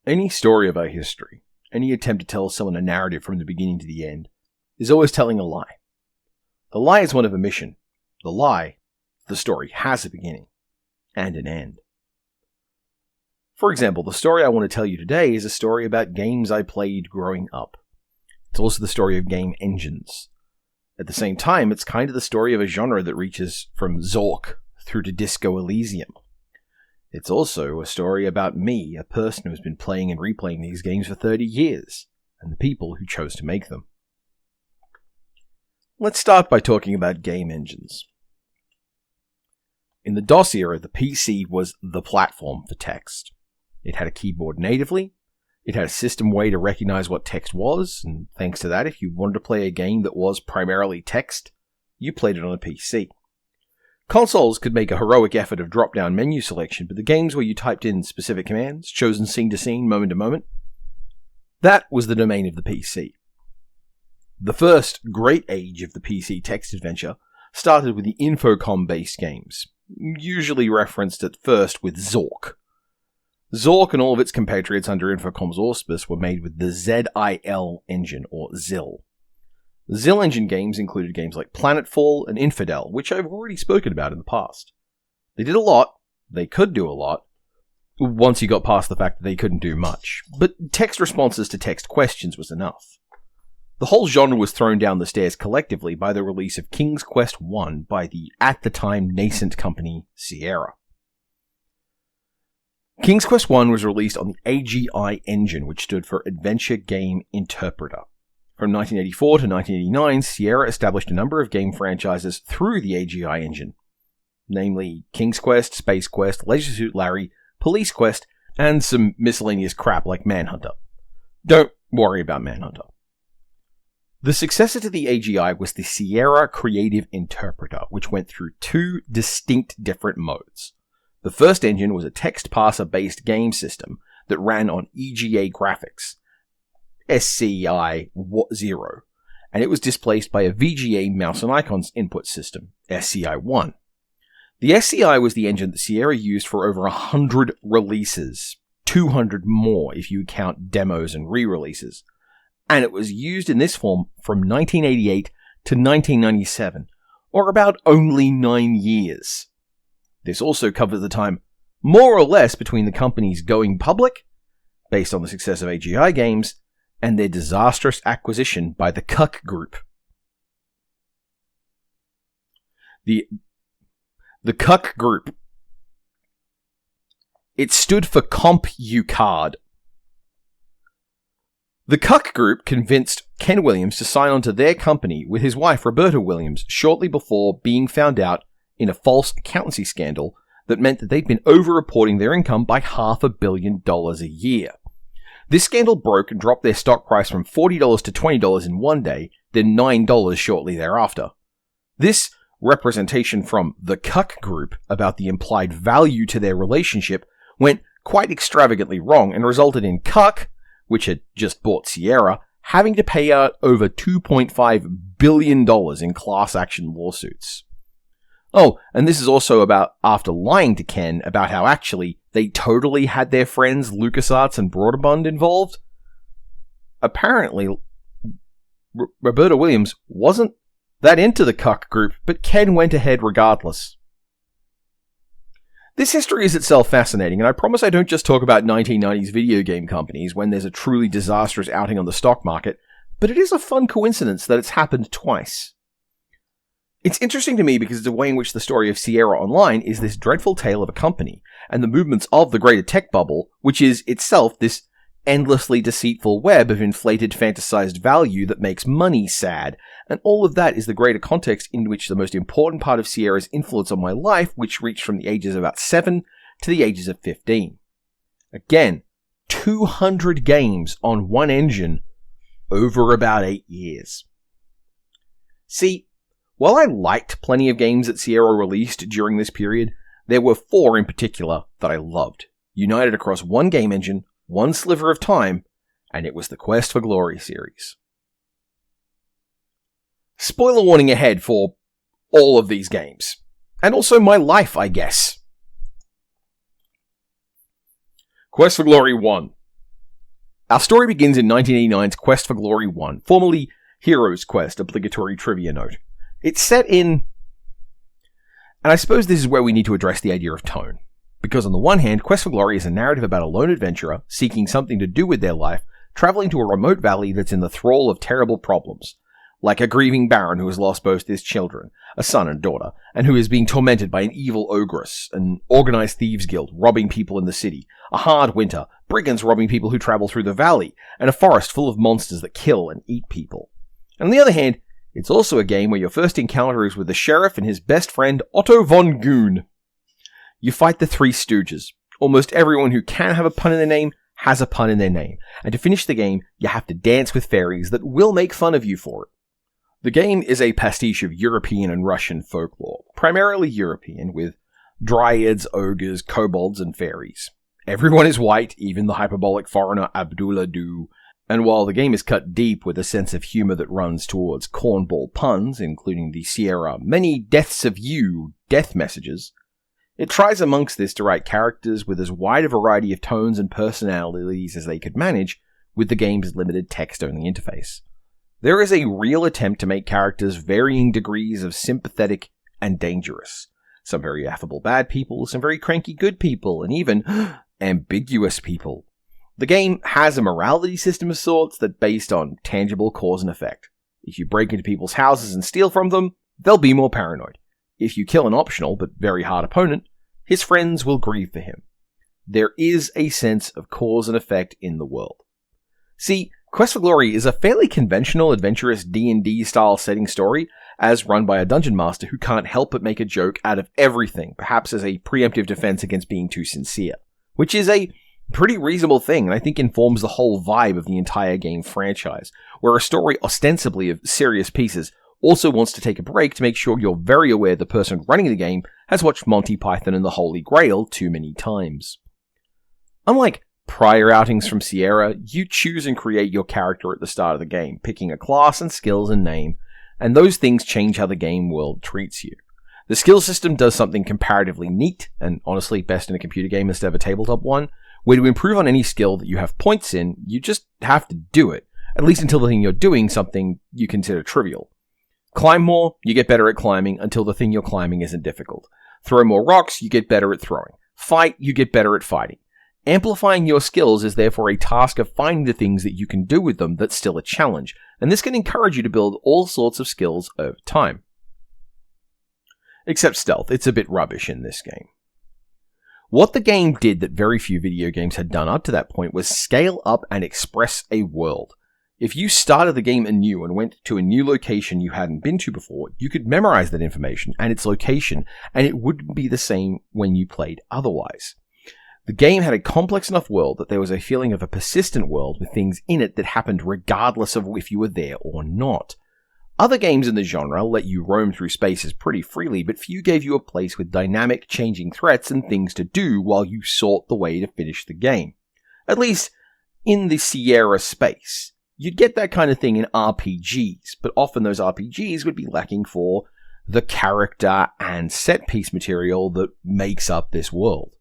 Any story of our history, any attempt to tell someone a narrative from the beginning to the end, is always telling a lie. The lie is one of omission. The lie, the story has a beginning and an end. For example, the story I want to tell you today is a story about games I played growing up. It's also the story of game engines. At the same time, it's kind of the story of a genre that reaches from Zork through to Disco Elysium. It's also a story about me, a person who's been playing and replaying these games for 30 years, and the people who chose to make them. Let's start by talking about game engines. In the DOS era, the PC was the platform for text. It had a keyboard natively, it had a system way to recognize what text was, and thanks to that, if you wanted to play a game that was primarily text, you played it on a PC. Consoles could make a heroic effort of drop-down menu selection, but the games where you typed in specific commands, chosen scene to scene, moment to moment, that was the domain of the PC. The first great age of the PC text adventure started with the Infocom-based games, usually referenced at first with Zork. Zork and all of its compatriots under Infocom's auspice were made with the ZIL engine, or ZIL. The ZIL engine games included games like Planetfall and Infidel, which I've already spoken about in the past. They did a lot, they could do a lot, once you got past the fact that they couldn't do much, but text responses to text questions was enough. The whole genre was thrown down the stairs collectively by the release of King's Quest I by the, at the time, nascent company Sierra. King's Quest I was released on the AGI engine, which stood for Adventure Game Interpreter. From 1984 to 1989, Sierra established a number of game franchises through the AGI engine, namely King's Quest, Space Quest, Leisure Suit Larry, Police Quest, and some miscellaneous crap like Manhunter. Don't worry about Manhunter. The successor to the AGI was the Sierra Creative Interpreter, which went through two distinct different modes. The first engine was a text parser-based game system that ran on EGA graphics, SCI 0, and it was displaced by a VGA mouse and icons input system, SCI 1. The SCI was the engine that Sierra used for over 100 releases, 200 more if you count demos and re-releases, and it was used in this form from 1988 to 1997, or about only 9 years. This also covers the time, more or less, between the companies going public, based on the success of AGI games, and their disastrous acquisition by the Cuck Group. The Cuck Group. It stood for CompuCard. The Cuck Group convinced Ken Williams to sign on to their company with his wife Roberta Williams shortly before being found out in a false accountancy scandal that meant that they'd been over-reporting their income by $500 million a year. This scandal broke and dropped their stock price from $40 to $20 in one day, then $9 shortly thereafter. This representation from the Cuck Group about the implied value to their relationship went quite extravagantly wrong and resulted in Cuck, which had just bought Sierra, having to pay out over $2.5 billion in class action lawsuits. Oh, and this is also about after lying to Ken about how actually they totally had their friends LucasArts and Broderbund involved. Apparently, Roberta Williams wasn't that into the Cuck Group, but Ken went ahead regardless. This history is itself fascinating, and I promise I don't just talk about 1990s video game companies when there's a truly disastrous outing on the stock market, but it is a fun coincidence that it's happened twice. It's interesting to me because it's a way in which the story of Sierra Online is this dreadful tale of a company and the movements of the greater tech bubble, which is itself this endlessly deceitful web of inflated fantasized value that makes money sad. And all of that is the greater context in which the most important part of Sierra's influence on my life, which reached from the ages of about 7 to the ages of 15. Again, 200 games on one engine over about 8 years. See, while I liked plenty of games that Sierra released during this period, there were 4 in particular that I loved, united across one game engine, one sliver of time, and it was the Quest for Glory series. Spoiler warning ahead for all of these games, and also my life, I guess. Quest for Glory 1. Our story begins in 1989's Quest for Glory 1, formerly Hero's Quest, obligatory trivia note. It's set in... And I suppose this is where we need to address the idea of tone. Because on the one hand, Quest for Glory is a narrative about a lone adventurer seeking something to do with their life, traveling to a remote valley that's in the thrall of terrible problems. Like a grieving baron who has lost both his children, a son and daughter, and who is being tormented by an evil ogress, an organized thieves guild robbing people in the city, a hard winter, brigands robbing people who travel through the valley, and a forest full of monsters that kill and eat people. And on the other hand, it's also a game where your first encounter is with the sheriff and his best friend Otto von Goon. You fight the Three Stooges. Almost everyone who can have a pun in their name has a pun in their name, and to finish the game, you have to dance with fairies that will make fun of you for it. The game is a pastiche of European and Russian folklore, primarily European, with dryads, ogres, kobolds, and fairies. Everyone is white, even the hyperbolic foreigner Abdullah Du, and while the game is cut deep with a sense of humor that runs towards cornball puns, including the Sierra many deaths of you death messages, it tries amongst this to write characters with as wide a variety of tones and personalities as they could manage with the game's limited text-only interface. There is a real attempt to make characters varying degrees of sympathetic and dangerous. Some very affable bad people, some very cranky good people, and even ambiguous people. The game has a morality system of sorts that's based on tangible cause and effect. If you break into people's houses and steal from them, they'll be more paranoid. If you kill an optional but very hard opponent, his friends will grieve for him. There is a sense of cause and effect in the world. See, Quest for Glory is a fairly conventional, adventurous D&D style setting story, as run by a dungeon master who can't help but make a joke out of everything, perhaps as a preemptive defense against being too sincere. Which is a pretty reasonable thing, and I think informs the whole vibe of the entire game franchise, where a story ostensibly of serious pieces also wants to take a break to make sure you're very aware the person running the game has watched Monty Python and the Holy Grail too many times. Unlike prior outings from Sierra, you choose and create your character at the start of the game, picking a class and skills and name, and those things change how the game world treats you. The skill system does something comparatively neat, and honestly best in a computer game instead of a tabletop one, where to improve on any skill that you have points in, you just have to do it, at least until the thing you're doing something you consider trivial. Climb more, you get better at climbing until the thing you're climbing isn't difficult. Throw more rocks, you get better at throwing. Fight, you get better at fighting. Amplifying your skills is therefore a task of finding the things that you can do with them that's still a challenge, and this can encourage you to build all sorts of skills over time. Except stealth, it's a bit rubbish in this game. What the game did that very few video games had done up to that point was scale up and express a world. If you started the game anew and went to a new location you hadn't been to before, you could memorize that information and its location, and it wouldn't be the same when you played otherwise. The game had a complex enough world that there was a feeling of a persistent world with things in it that happened regardless of if you were there or not. Other games in the genre let you roam through spaces pretty freely, but few gave you a place with dynamic, changing threats and things to do while you sought the way to finish the game. At least, in the Sierra space. You'd get that kind of thing in RPGs, but often those RPGs would be lacking for the character and set-piece material that makes up this world.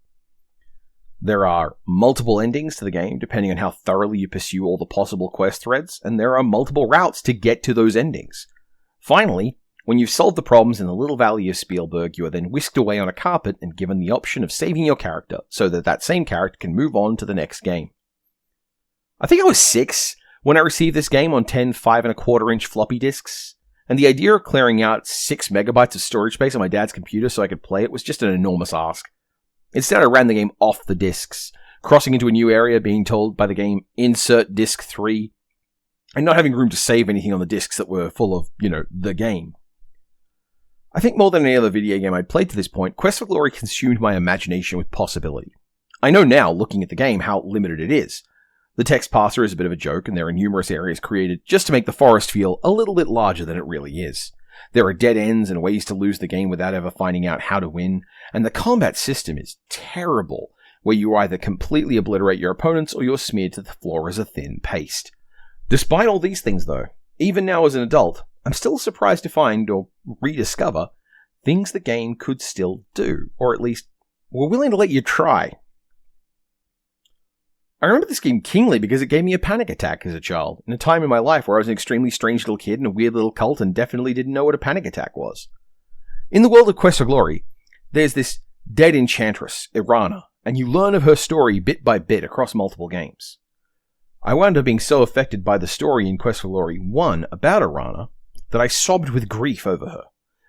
There are multiple endings to the game, depending on how thoroughly you pursue all the possible quest threads, and there are multiple routes to get to those endings. Finally, when you've solved the problems in the little valley of Spielberg, you are then whisked away on a carpet and given the option of saving your character, so that that same character can move on to the next game. I think I was 6 when I received this game on 10 5.25-inch floppy disks, and the idea of clearing out 6 megabytes of storage space on my dad's computer so I could play it was just an enormous ask. Instead, I ran the game off the disks, crossing into a new area, being told by the game, insert disk 3, and not having room to save anything on the disks that were full of, the game. I think more than any other video game I'd played to this point, Quest for Glory consumed my imagination with possibility. I know now, looking at the game, how limited it is. The text parser is a bit of a joke, and there are numerous areas created just to make the forest feel a little bit larger than it really is. There are dead ends and ways to lose the game without ever finding out how to win, and the combat system is terrible, where you either completely obliterate your opponents or you're smeared to the floor as a thin paste. Despite all these things though, even now as an adult, I'm still surprised to find or rediscover things the game could still do, or at least were willing to let you try. I remember this game keenly because it gave me a panic attack as a child, in a time in my life where I was an extremely strange little kid in a weird little cult and definitely didn't know what a panic attack was. In the world of Quest for Glory, there's this dead enchantress, Irana, and you learn of her story bit by bit across multiple games. I wound up being so affected by the story in Quest for Glory 1 about Irana that I sobbed with grief over her,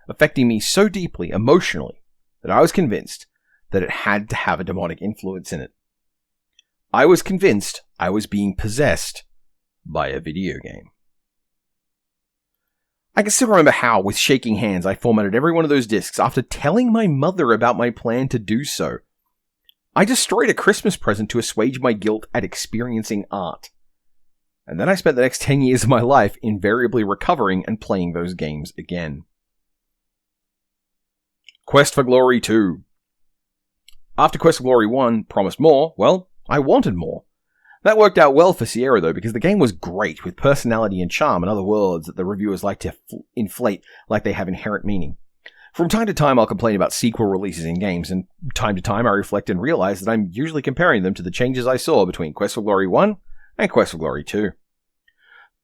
affecting me so deeply emotionally that I was convinced that it had to have a demonic influence in it. I was convinced I was being possessed by a video game. I can still remember how, with shaking hands, I formatted every one of those discs after telling my mother about my plan to do so. I destroyed a Christmas present to assuage my guilt at experiencing art. And then I spent the next 10 years of my life invariably recovering and playing those games again. Quest for Glory 2. After Quest for Glory 1 promised more, well, I wanted more. That worked out well for Sierra though, because the game was great, with personality and charm and other words that the reviewers like to inflate like they have inherent meaning. From time to time I'll complain about sequel releases in games, and time to time I reflect and realize that I'm usually comparing them to the changes I saw between Quest for Glory 1 and Quest for Glory 2.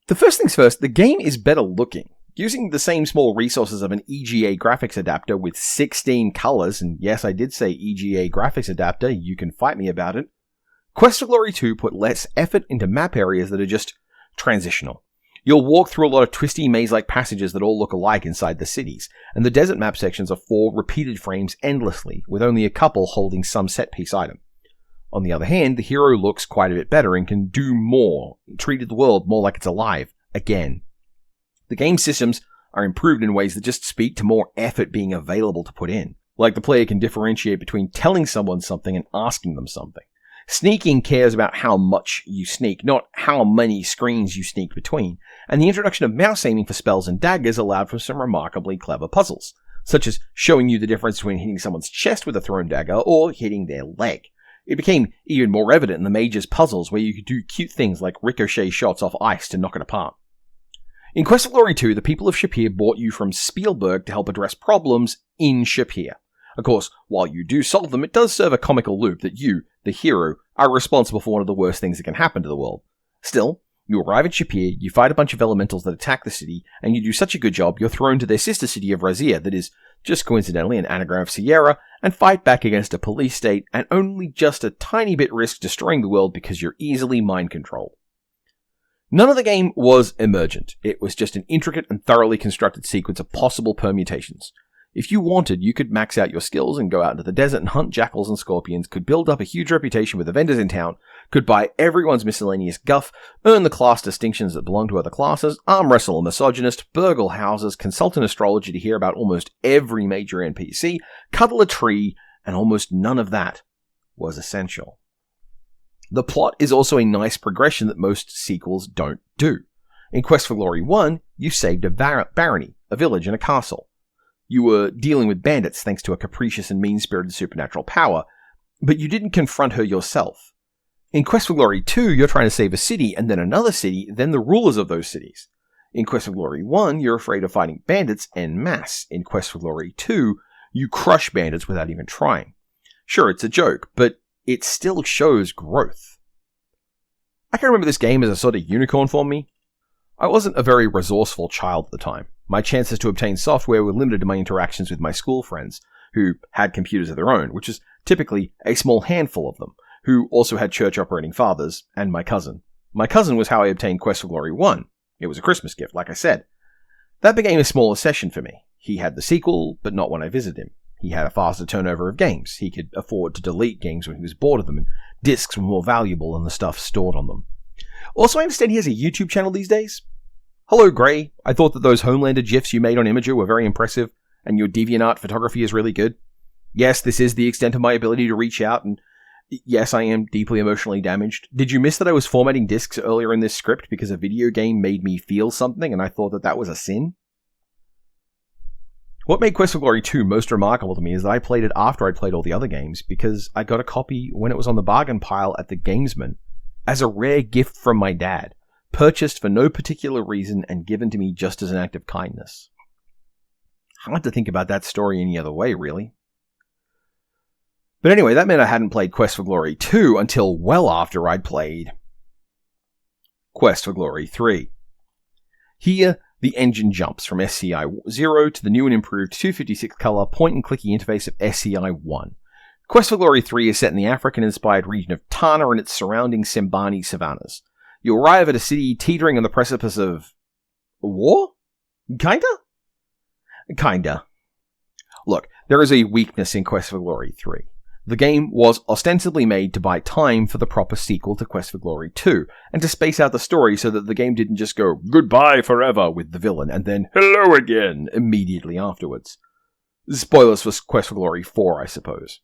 The first things first, the game is better looking. Using the same small resources of an EGA graphics adapter with 16 colors, and yes, I did say EGA graphics adapter, you can fight me about it, Quest for Glory 2 put less effort into map areas that are just transitional. You'll walk through a lot of twisty maze-like passages that all look alike inside the cities, and the desert map sections are 4 repeated frames endlessly, with only a couple holding some set-piece item. On the other hand, the hero looks quite a bit better and can do more, treated the world more like it's alive, again. The game systems are improved in ways that just speak to more effort being available to put in. Like the player can differentiate between telling someone something and asking them something. Sneaking cares about how much you sneak, not how many screens you sneak between, and the introduction of mouse aiming for spells and daggers allowed for some remarkably clever puzzles, such as showing you the difference between hitting someone's chest with a thrown dagger or hitting their leg. It became even more evident in the Mage's puzzles, where you could do cute things like ricochet shots off ice to knock it apart. In Quest for Glory 2, the people of Shapir brought you from Spielberg to help address problems in Shapir. Of course, while you do solve them, it does serve a comical loop that you, the hero, are responsible for one of the worst things that can happen to the world. Still, you arrive at Shapir, you fight a bunch of elementals that attack the city, and you do such a good job, you're thrown to their sister city of Razia that is, just coincidentally, an anagram of Sierra, and fight back against a police state, and only just a tiny bit risk destroying the world because you're easily mind-controlled. None of the game was emergent. It was just an intricate and thoroughly constructed sequence of possible permutations. If you wanted, you could max out your skills and go out into the desert and hunt jackals and scorpions, could build up a huge reputation with the vendors in town, could buy everyone's miscellaneous guff, earn the class distinctions that belong to other classes, arm wrestle a misogynist, burgle houses, consult an astrologer to hear about almost every major NPC, cuddle a tree, and almost none of that was essential. The plot is also a nice progression that most sequels don't do. In Quest for Glory 1, you saved a barony, a village, and a castle. You were dealing with bandits thanks to a capricious and mean-spirited supernatural power, but you didn't confront her yourself. In Quest for Glory 2, you're trying to save a city, and then another city, then the rulers of those cities. In Quest for Glory 1, you're afraid of fighting bandits en masse. In Quest for Glory 2, you crush bandits without even trying. Sure, it's a joke, but it still shows growth. I can remember this game as a sort of unicorn for me. I wasn't a very resourceful child at the time. My chances to obtain software were limited to my interactions with my school friends, who had computers of their own, which was typically a small handful of them, who also had church operating fathers, and my cousin. My cousin was how I obtained Quest for Glory 1. It was a Christmas gift, like I said. That became a smaller session for me. He had the sequel, but not when I visited him. He had a faster turnover of games. He could afford to delete games when he was bored of them, and discs were more valuable than the stuff stored on them. Also, I understand he has a YouTube channel these days. Hello, Gray. I thought that those Homelander GIFs you made on Imager were very impressive, and your DeviantArt photography is really good. Yes, this is the extent of my ability to reach out, and yes, I am deeply emotionally damaged. Did you miss that I was formatting discs earlier in this script because a video game made me feel something, and I thought that that was a sin? What made Quest for Glory 2 most remarkable to me is that I played it after I'd played all the other games, because I got a copy when it was on the bargain pile at the Gamesman, as a rare gift from my dad, purchased for no particular reason and given to me just as an act of kindness. Hard to think about that story any other way, really. But anyway, that meant I hadn't played Quest for Glory 2 until well after I'd played Quest for Glory 3. Here, the engine jumps from SCI 0 to the new and improved 256-color point-and-clicky interface of SCI 1. Quest for Glory 3 is set in the African-inspired region of Tana and its surrounding Sembani savannas. You arrive at a city teetering on the precipice of war? Kinda. Look, there is a weakness in Quest for Glory 3. The game was ostensibly made to buy time for the proper sequel to Quest for Glory 2, and to space out the story so that the game didn't just go goodbye forever with the villain, and then hello again immediately afterwards. Spoilers for Quest for Glory 4, I suppose.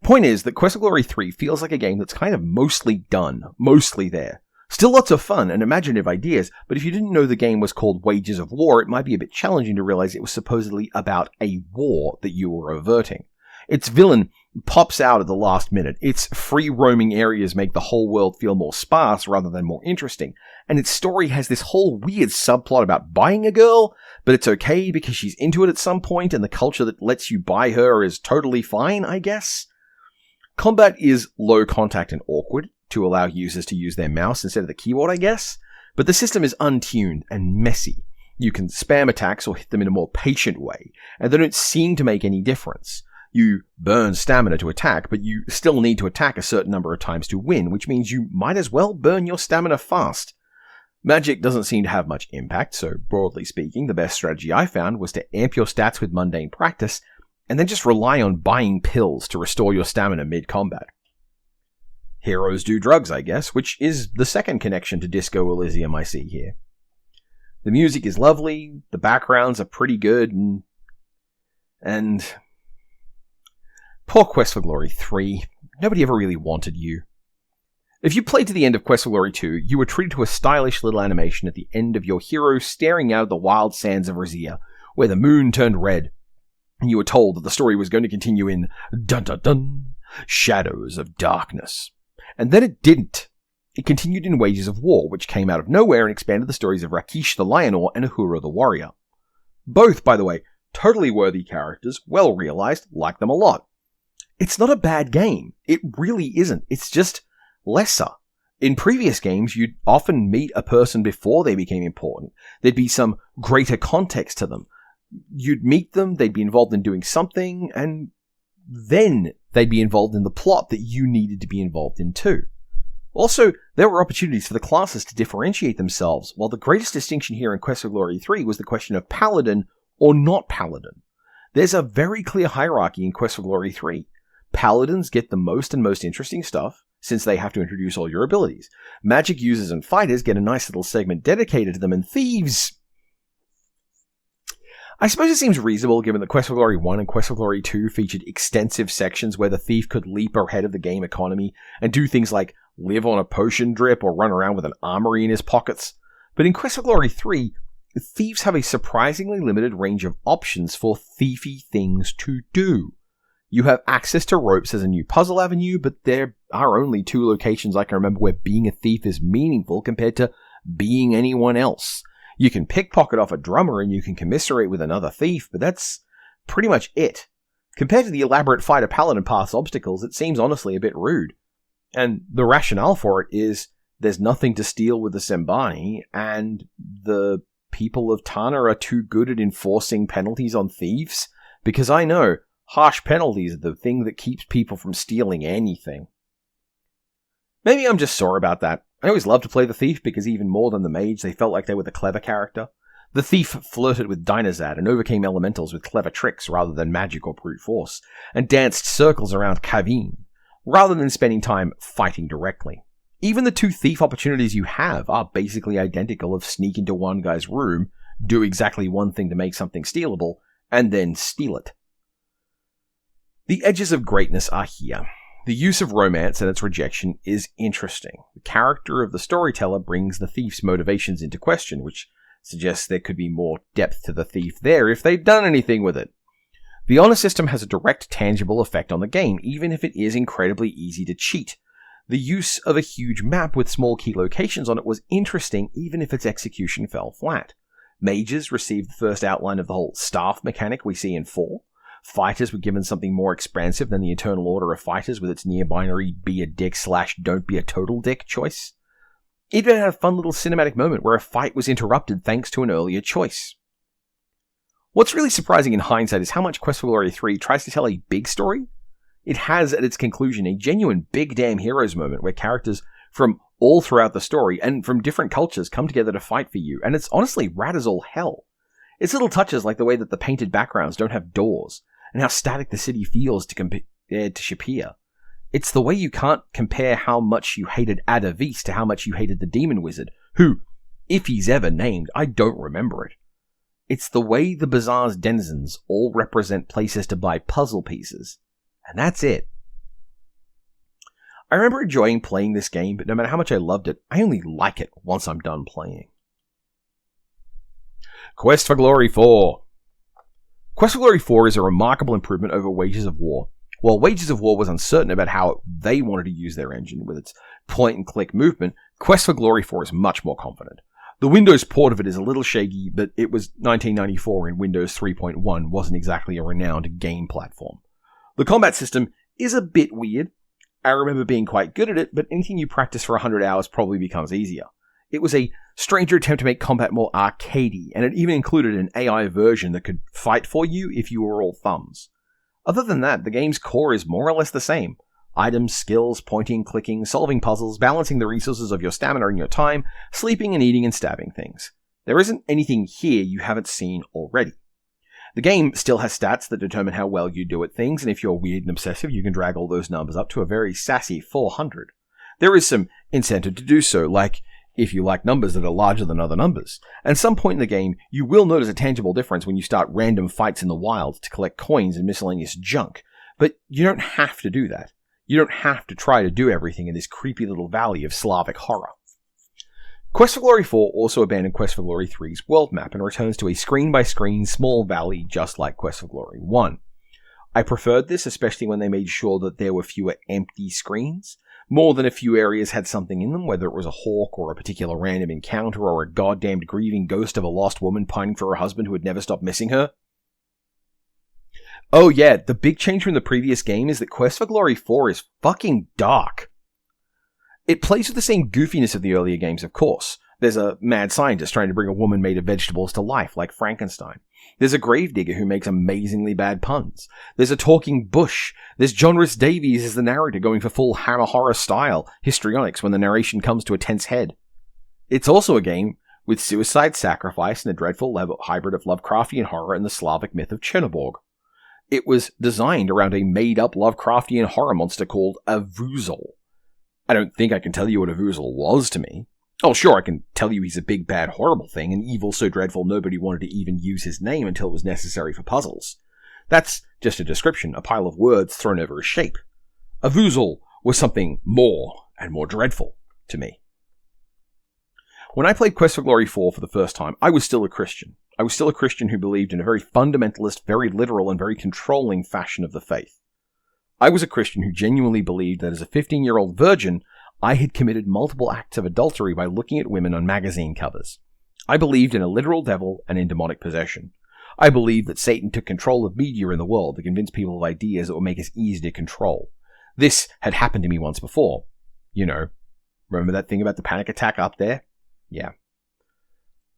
Point is that Quest for Glory 3 feels like a game that's kind of mostly done, mostly there. Still lots of fun and imaginative ideas, but if you didn't know the game was called Wages of War, it might be a bit challenging to realize it was supposedly about a war that you were averting. Its villain pops out at the last minute. Its free-roaming areas make the whole world feel more sparse rather than more interesting. And its story has this whole weird subplot about buying a girl, but it's okay because she's into it at some point and the culture that lets you buy her is totally fine, I guess. Combat is low contact and awkward to allow users to use their mouse instead of the keyboard, I guess. But the system is untuned and messy. You can spam attacks or hit them in a more patient way, and they don't seem to make any difference. You burn stamina to attack, but you still need to attack a certain number of times to win, which means you might as well burn your stamina fast. Magic doesn't seem to have much impact, so broadly speaking, the best strategy I found was to amp your stats with mundane practice, and then just rely on buying pills to restore your stamina mid-combat. Heroes do drugs, I guess, which is the second connection to Disco Elysium I see here. The music is lovely, the backgrounds are pretty good, and poor Quest for Glory 3. Nobody ever really wanted you. If you played to the end of Quest for Glory 2, you were treated to a stylish little animation at the end of your hero staring out at the wild sands of Razia, where the moon turned red, and you were told that the story was going to continue in dun-dun-dun, Shadows of Darkness. And then it didn't. It continued in Wages of War, which came out of nowhere and expanded the stories of Rakish the Lionor and Uhura the Warrior. Both, by the way, totally worthy characters, well realized, like them a lot. It's not a bad game. It really isn't. It's just lesser. In previous games, you'd often meet a person before they became important. There'd be some greater context to them. You'd meet them, they'd be involved in doing something, and then they'd be involved in the plot that you needed to be involved in too. Also, there were opportunities for the classes to differentiate themselves, while the greatest distinction here in Quest for Glory 3 was the question of Paladin or not Paladin. There's a very clear hierarchy in Quest for Glory 3. Paladins get the most and most interesting stuff, since they have to introduce all your abilities. Magic users and fighters get a nice little segment dedicated to them, and thieves... I suppose it seems reasonable given that Quest for Glory 1 and Quest for Glory 2 featured extensive sections where the thief could leap ahead of the game economy and do things like live on a potion drip or run around with an armory in his pockets. But in Quest for Glory 3, thieves have a surprisingly limited range of options for thiefy things to do. You have access to ropes as a new puzzle avenue, but there are only 2 locations I can remember where being a thief is meaningful compared to being anyone else. You can pickpocket off a drummer and you can commiserate with another thief, but that's pretty much it. Compared to the elaborate fighter paladin path's obstacles, it seems honestly a bit rude. And the rationale for it is there's nothing to steal with the Sembani, and the people of Tana are too good at enforcing penalties on thieves, because I know harsh penalties are the thing that keeps people from stealing anything. Maybe I'm just sore about that. I always loved to play the thief because even more than the mage, they felt like they were the clever character. The thief flirted with Dynazad and overcame elementals with clever tricks rather than magic or brute force, and danced circles around Kaveen, rather than spending time fighting directly. Even the 2 thief opportunities you have are basically identical of sneak into one guy's room, do exactly one thing to make something stealable, and then steal it. The edges of greatness are here. The use of romance and its rejection is interesting. The character of the storyteller brings the thief's motivations into question, which suggests there could be more depth to the thief there if they'd done anything with it. The honor system has a direct, tangible effect on the game, even if it is incredibly easy to cheat. The use of a huge map with small key locations on it was interesting, even if its execution fell flat. Mages received the first outline of the whole staff mechanic we see in 4. Fighters were given something more expansive than the Eternal Order of Fighters with its near-binary be a dick / don't be a total dick choice. It even had a fun little cinematic moment where a fight was interrupted thanks to an earlier choice. What's really surprising in hindsight is how much Quest for Glory 3 tries to tell a big story. It has at its conclusion a genuine big damn heroes moment where characters from all throughout the story and from different cultures come together to fight for you, and it's honestly rad as all hell. It's little touches like the way that the painted backgrounds don't have doors, and how static the city feels compared to Shapir. It's the way you can't compare how much you hated Ada Vis to how much you hated the Demon Wizard, who, if he's ever named, I don't remember it. It's the way the bazaar's denizens all represent places to buy puzzle pieces, and that's it. I remember enjoying playing this game, but no matter how much I loved it, I only like it once I'm done playing. Quest for Glory 4. Quest for Glory 4 is a remarkable improvement over Wages of War. While Wages of War was uncertain about how they wanted to use their engine with its point-and-click movement, Quest for Glory 4 is much more confident. The Windows port of it is a little shaky, but it was 1994 and Windows 3.1 wasn't exactly a renowned game platform. The combat system is a bit weird. I remember being quite good at it, but anything you practice for 100 hours probably becomes easier. It was a stranger attempt to make combat more arcadey, and it even included an AI version that could fight for you if you were all thumbs. Other than that, the game's core is more or less the same. Items, skills, pointing, clicking, solving puzzles, balancing the resources of your stamina and your time, sleeping and eating and stabbing things. There isn't anything here you haven't seen already. The game still has stats that determine how well you do at things, and if you're weird and obsessive, you can drag all those numbers up to a very sassy 400. There is some incentive to do so, like if you like numbers that are larger than other numbers. At some point in the game, you will notice a tangible difference when you start random fights in the wild to collect coins and miscellaneous junk, but you don't have to do that. You don't have to try to do everything in this creepy little valley of Slavic horror. Quest for Glory 4 also abandoned Quest for Glory 3's world map and returns to a screen-by-screen small valley just like Quest for Glory 1. I preferred this, especially when they made sure that there were fewer empty screens. More than a few areas had something in them, whether it was a hawk or a particular random encounter or a goddamned grieving ghost of a lost woman pining for her husband who had never stopped missing her. Oh yeah, the big change from the previous game is that Quest for Glory 4 is fucking dark. It plays with the same goofiness of the earlier games, of course. There's a mad scientist trying to bring a woman made of vegetables to life, like Frankenstein. There's a gravedigger who makes amazingly bad puns. There's a talking bush. There's John Rhys Davies as the narrator going for full Hammer horror style histrionics when the narration comes to a tense head. It's also a game with suicide, sacrifice, and a dreadful hybrid of Lovecraftian horror and the Slavic myth of Chernobyl. It was designed around a made-up Lovecraftian horror monster called a Vuzul. I don't think I can tell you what a Vuzul was to me. Oh, sure, I can tell you he's a big, bad, horrible thing, an evil so dreadful nobody wanted to even use his name until it was necessary for puzzles. That's just a description, a pile of words thrown over a shape. A Vuzul was something more and more dreadful to me. When I played Quest for Glory 4 for the first time, I was still a Christian. I was still a Christian who believed in a very fundamentalist, very literal, and very controlling fashion of the faith. I was a Christian who genuinely believed that as a 15-year-old virgin, I had committed multiple acts of adultery by looking at women on magazine covers. I believed in a literal devil and in demonic possession. I believed that Satan took control of media in the world to convince people of ideas that would make us easy to control. This had happened to me once before. You know, remember that thing about the panic attack up there? Yeah.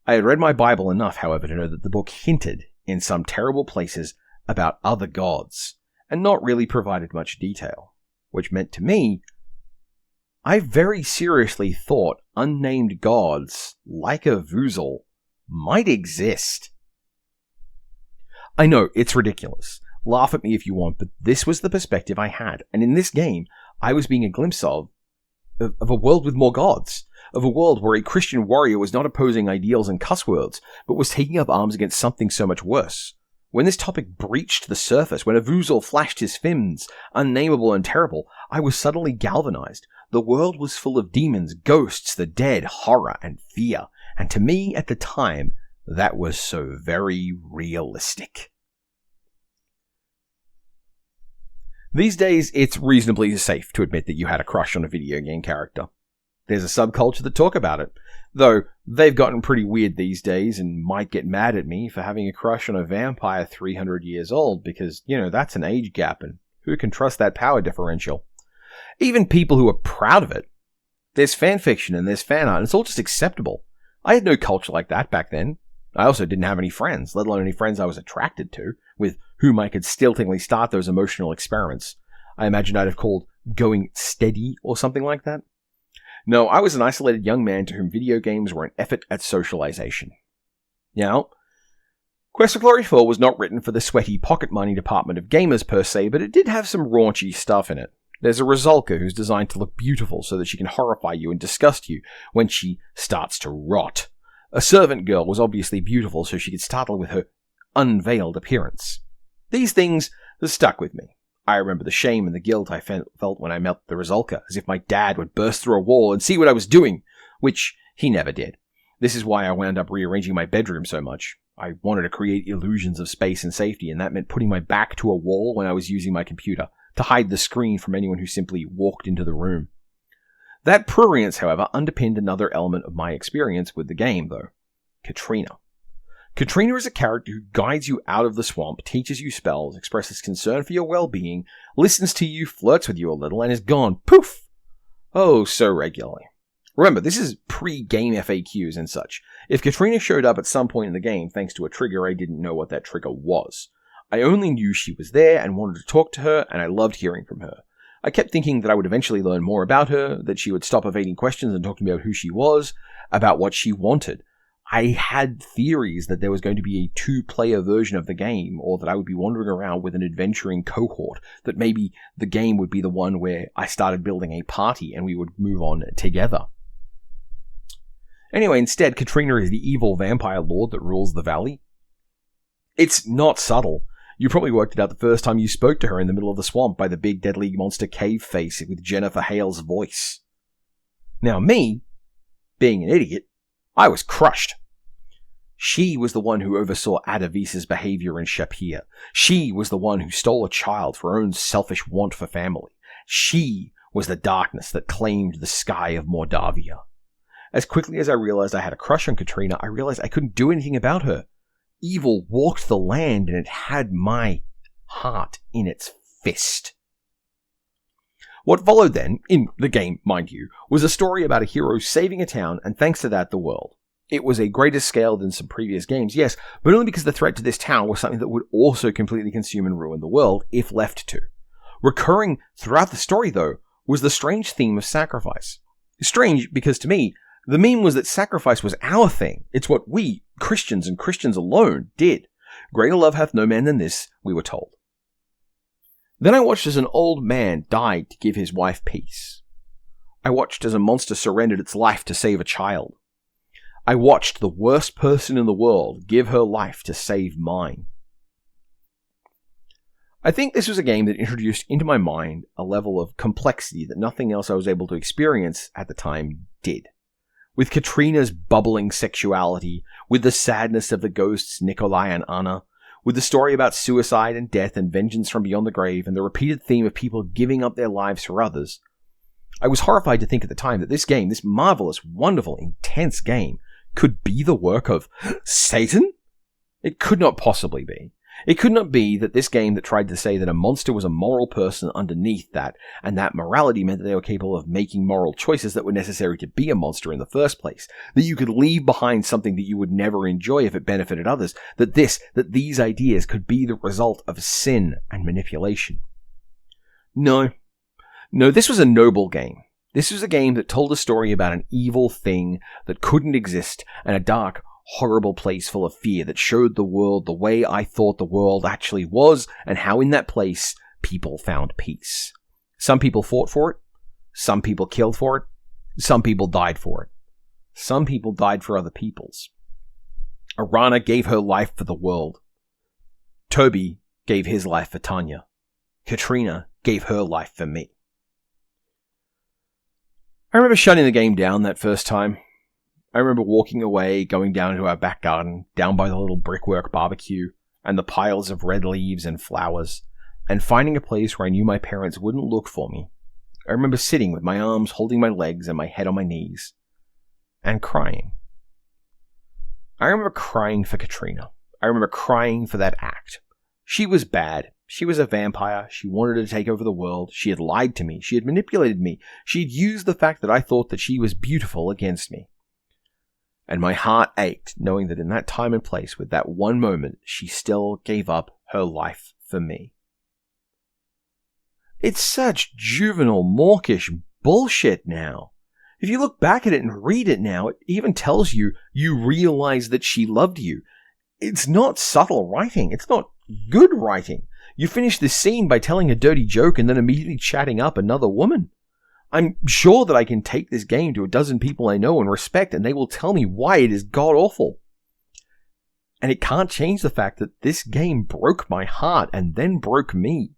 I had read my Bible enough, however, to know that the book hinted in some terrible places about other gods, and not really provided much detail, which meant to me, I very seriously thought unnamed gods, like a Vuzul, might exist. I know, it's ridiculous. Laugh at me if you want, but this was the perspective I had, and in this game, I was being a glimpse of a world with more gods, of a world where a Christian warrior was not opposing ideals and cuss words, but was taking up arms against something so much worse. When this topic breached the surface, when a Vuzul flashed his fins, unnameable and terrible, I was suddenly galvanized. The world was full of demons, ghosts, the dead, horror, and fear. And to me, at the time, that was so very realistic. These days, it's reasonably safe to admit that you had a crush on a video game character. There's a subculture that talk about it, though they've gotten pretty weird these days and might get mad at me for having a crush on a vampire 300 years old because, that's an age gap and who can trust that power differential? Even people who are proud of it. There's fan fiction and there's fan art and it's all just acceptable. I had no culture like that back then. I also didn't have any friends, let alone any friends I was attracted to, with whom I could stiltingly start those emotional experiments. I imagine I'd have called going steady or something like that. No, I was an isolated young man to whom video games were an effort at socialization. Now, Quest for Glory 4 was not written for the sweaty pocket money department of gamers per se, but it did have some raunchy stuff in it. There's a Rosalka who's designed to look beautiful so that she can horrify you and disgust you when she starts to rot. A servant girl was obviously beautiful so she could startle with her unveiled appearance. These things have stuck with me. I remember the shame and the guilt I felt when I met the Rosalka, as if my dad would burst through a wall and see what I was doing, which he never did. This is why I wound up rearranging my bedroom so much. I wanted to create illusions of space and safety, and that meant putting my back to a wall when I was using my computer, to hide the screen from anyone who simply walked into the room. That prurience, however, underpinned another element of my experience with the game, though. Katrina. Katrina is a character who guides you out of the swamp, teaches you spells, expresses concern for your well-being, listens to you, flirts with you a little, and is gone, poof! Oh, so regularly. Remember, this is pre-game FAQs and such. If Katrina showed up at some point in the game thanks to a trigger, I didn't know what that trigger was. I only knew she was there and wanted to talk to her, and I loved hearing from her. I kept thinking that I would eventually learn more about her, that she would stop evading questions and talking about who she was, about what she wanted. I had theories that there was going to be a 2-player version of the game, or that I would be wandering around with an adventuring cohort, that maybe the game would be the one where I started building a party and we would move on together. Anyway, instead, Katrina is the evil vampire lord that rules the valley. It's not subtle. You probably worked it out the first time you spoke to her in the middle of the swamp by the big deadly monster cave face with Jennifer Hale's voice. Now me, being an idiot, I was crushed. She was the one who oversaw Adavisa's behavior in Shapir. She was the one who stole a child for her own selfish want for family. She was the darkness that claimed the sky of Mordavia. As quickly as I realized I had a crush on Katrina, I realized I couldn't do anything about her. Evil walked the land and it had my heart in its fist. What followed then, in the game, mind you, was a story about a hero saving a town and thanks to that, the world. It was a greater scale than some previous games, yes, but only because the threat to this town was something that would also completely consume and ruin the world if left to. Recurring throughout the story, though, was the strange theme of sacrifice. Strange because to me, the meme was that sacrifice was our thing. It's what we, Christians and Christians alone, did. Greater love hath no man than this, we were told. Then I watched as an old man died to give his wife peace. I watched as a monster surrendered its life to save a child. I watched the worst person in the world give her life to save mine. I think this was a game that introduced into my mind a level of complexity that nothing else I was able to experience at the time did. With Katrina's bubbling sexuality, with the sadness of the ghosts Nikolai and Anna, with the story about suicide and death and vengeance from beyond the grave, and the repeated theme of people giving up their lives for others, I was horrified to think at the time that this game, this marvelous, wonderful, intense game, could be the work of Satan? It could not possibly be. It could not be that this game that tried to say that a monster was a moral person underneath that, and that morality meant that they were capable of making moral choices that were necessary to be a monster in the first place, that you could leave behind something that you would never enjoy if it benefited others, that these ideas could be the result of sin and manipulation. No, this was a noble game. This was a game that told a story about an evil thing that couldn't exist, and a dark, horrible place full of fear that showed the world the way I thought the world actually was, and how in that place people found peace. Some people fought for it. Some people killed for it. Some people died for it. Some people died for other people's. Arana gave her life for the world. Toby gave his life for Tanya. Katrina gave her life for me. I remember shutting the game down that first time. I remember walking away, going down to our back garden, down by the little brickwork barbecue, and the piles of red leaves and flowers, and finding a place where I knew my parents wouldn't look for me, I remember sitting with my arms holding my legs and my head on my knees, and crying. I remember crying for Katrina. I remember crying for that act. She was bad. She was a vampire. She wanted to take over the world. She had lied to me. She had manipulated me. She had used the fact that I thought that she was beautiful against me. And my heart ached, knowing that in that time and place, with that one moment, she still gave up her life for me. It's such juvenile, mawkish bullshit now. If you look back at it and read it now, it even tells you realize that she loved you. It's not subtle writing. It's not good writing. You finish this scene by telling a dirty joke and then immediately chatting up another woman. I'm sure that I can take this game to a dozen people I know and respect, and they will tell me why it is god-awful. And it can't change the fact that this game broke my heart and then broke me.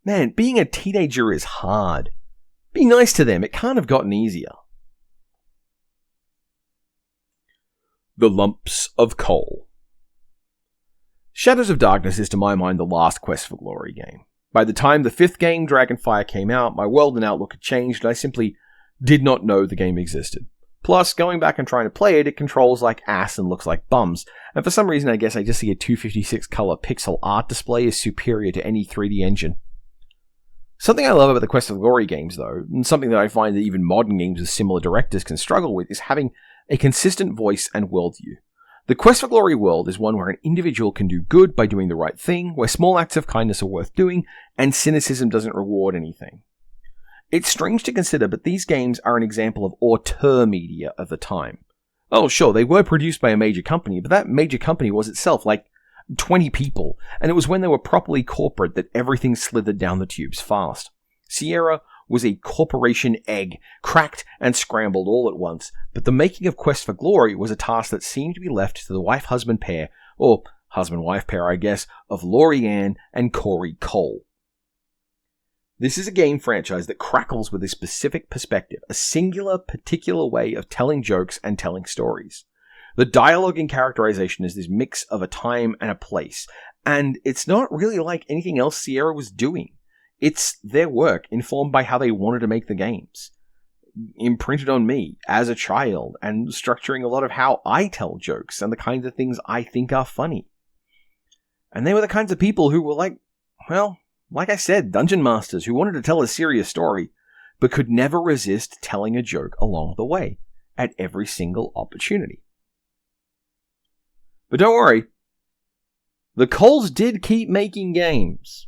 Man, being a teenager is hard. Be nice to them. It can't have gotten easier. The Lumps of Coal. Shadows of Darkness is to my mind the last Quest for Glory game. By the time the 5th game, Dragonfire, came out, my world and outlook had changed and I simply did not know the game existed. Plus, going back and trying to play it, it controls like ass and looks like bums. And for some reason I guess I just see a 256 color pixel art display is superior to any 3D engine. Something I love about the Quest for Glory games, though, and something that I find that even modern games with similar directors can struggle with, is having a consistent voice and worldview. The Quest for Glory world is one where an individual can do good by doing the right thing, where small acts of kindness are worth doing, and cynicism doesn't reward anything. It's strange to consider, but these games are an example of auteur media of the time. Oh, sure, they were produced by a major company, but that major company was itself like 20 people, and it was when they were properly corporate that everything slithered down the tubes fast. Sierra was a corporation egg, cracked and scrambled all at once, but the making of Quest for Glory was a task that seemed to be left to the wife-husband pair, or husband-wife pair, I guess, of Laurie Ann and Corey Cole. This is a game franchise that crackles with a specific perspective, a singular, particular way of telling jokes and telling stories. The dialogue and characterization is this mix of a time and a place, and it's not really like anything else Sierra was doing. It's their work, informed by how they wanted to make the games. Imprinted on me as a child, and structuring a lot of how I tell jokes and the kinds of things I think are funny. And they were the kinds of people who were like I said, dungeon masters who wanted to tell a serious story, but could never resist telling a joke along the way, at every single opportunity. But don't worry, the Coles did keep making games.